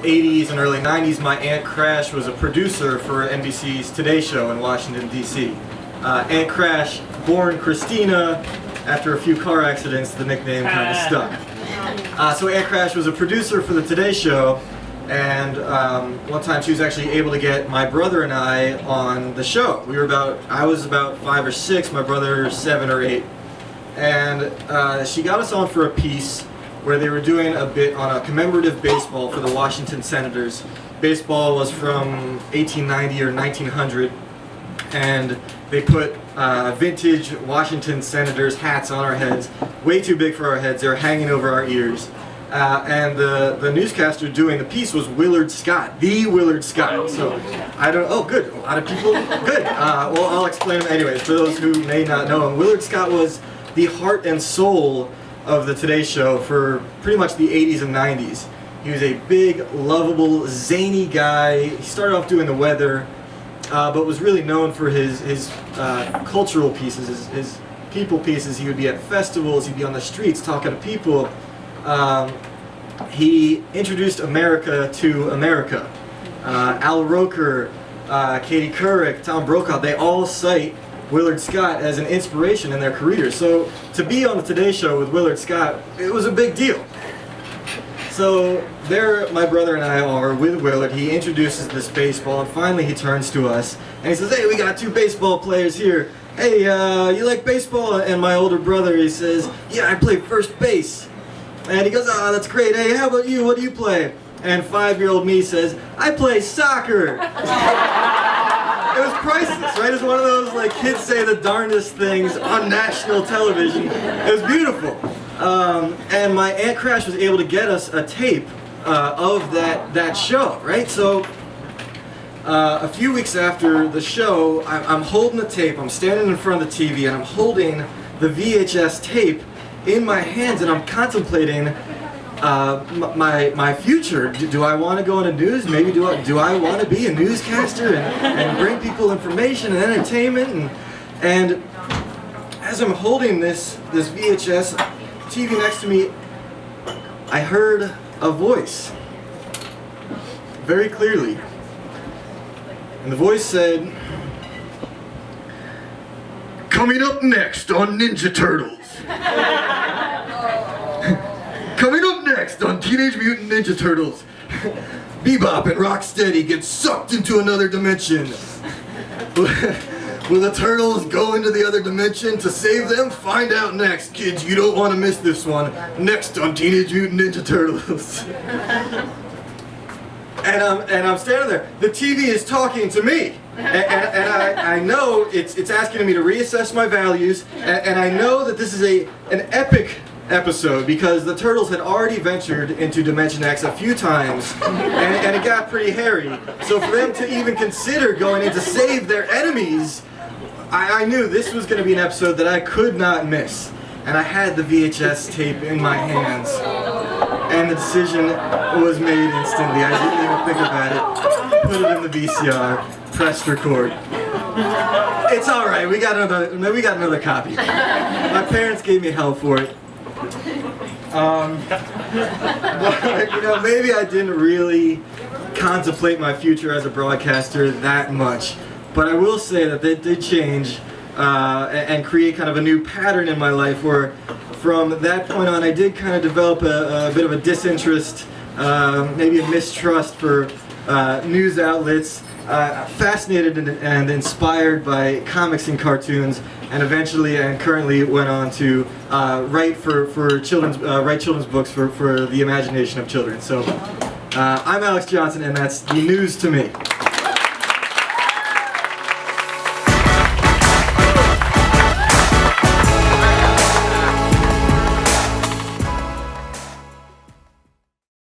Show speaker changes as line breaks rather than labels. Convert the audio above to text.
80s and early 90s, my Aunt Crash was a producer for NBC's Today Show in Washington, D.C. Aunt Crash, born Christina, after a few car accidents, the nickname kind of stuck. So Aunt Crash was a producer for the Today Show, and one time she was actually able to get my brother and I on the show. I was about 5 or 6, my brother 7 or 8, and she got us on for a piece where they were doing a bit on a commemorative baseball for the Washington Senators. Baseball was from 1890 or 1900, and they put vintage Washington Senators hats on our heads, way too big for our heads. They were hanging over our ears. And the newscaster doing the piece was Willard Scott, the Willard Scott. So oh good, a lot of people, good. Well, I'll explain him anyways, for those who may not know him. Willard Scott was the heart and soul of the Today Show for pretty much the 80s and 90s. He was a big, lovable, zany guy. He started off doing the weather, but was really known for his cultural pieces, his people pieces. He would be at festivals, he'd be on the streets talking to people. He introduced America to America. Al Roker, Katie Couric, Tom Brokaw, they all cite Willard Scott as an inspiration in their careers. So to be on the Today Show with Willard Scott, it was a big deal. So there my brother and I are with Willard. He introduces this baseball, and finally he turns to us and he says, "Hey, we got 2 baseball players here. Hey, you like baseball?" And my older brother, he says, "Yeah, I play first base." And he goes, "Oh, that's great. Hey, how about you? What do you play?" And 5-year-old me says, "I play soccer." It was priceless, right? It's one of those, like, kids say the darndest things on national television. It was beautiful. And my Aunt Crash was able to get us a tape of that show, right? So a few weeks after the show, I'm holding the tape. I'm standing in front of the TV, and I'm holding the VHS tape in my hands, and I'm contemplating my future. Do I want to go into news? Maybe do I want to be a newscaster and bring people information and entertainment? And as I'm holding this VHS TV next to me, I heard a voice very clearly, and the voice said, "Coming up next on Ninja Turtles." Coming up next on Teenage Mutant Ninja Turtles, Bebop and Rocksteady get sucked into another dimension. Will the Turtles go into the other dimension to save them? Find out next, kids. You don't want to miss this one. Next on Teenage Mutant Ninja Turtles. And I'm standing there. The TV is talking to me. And I know it's asking me to reassess my values, and I know that this is an epic episode because the Turtles had already ventured into Dimension X a few times, and it got pretty hairy. So for them to even consider going in to save their enemies, I knew this was going to be an episode that I could not miss. And I had the VHS tape in my hands, and the decision was made instantly. I didn't even think about it. Put it in the VCR, pressed record. It's all right. We got another copy. My parents gave me hell for it. But, maybe I didn't really contemplate my future as a broadcaster that much. But I will say that they did change and create kind of a new pattern in my life where from that point on I did kind of develop a bit of a disinterest, maybe a mistrust for news outlets, fascinated and inspired by comics and cartoons, and eventually and currently went on to write children's books for the imagination of children. So I'm Alex Johnson, and that's the news to me.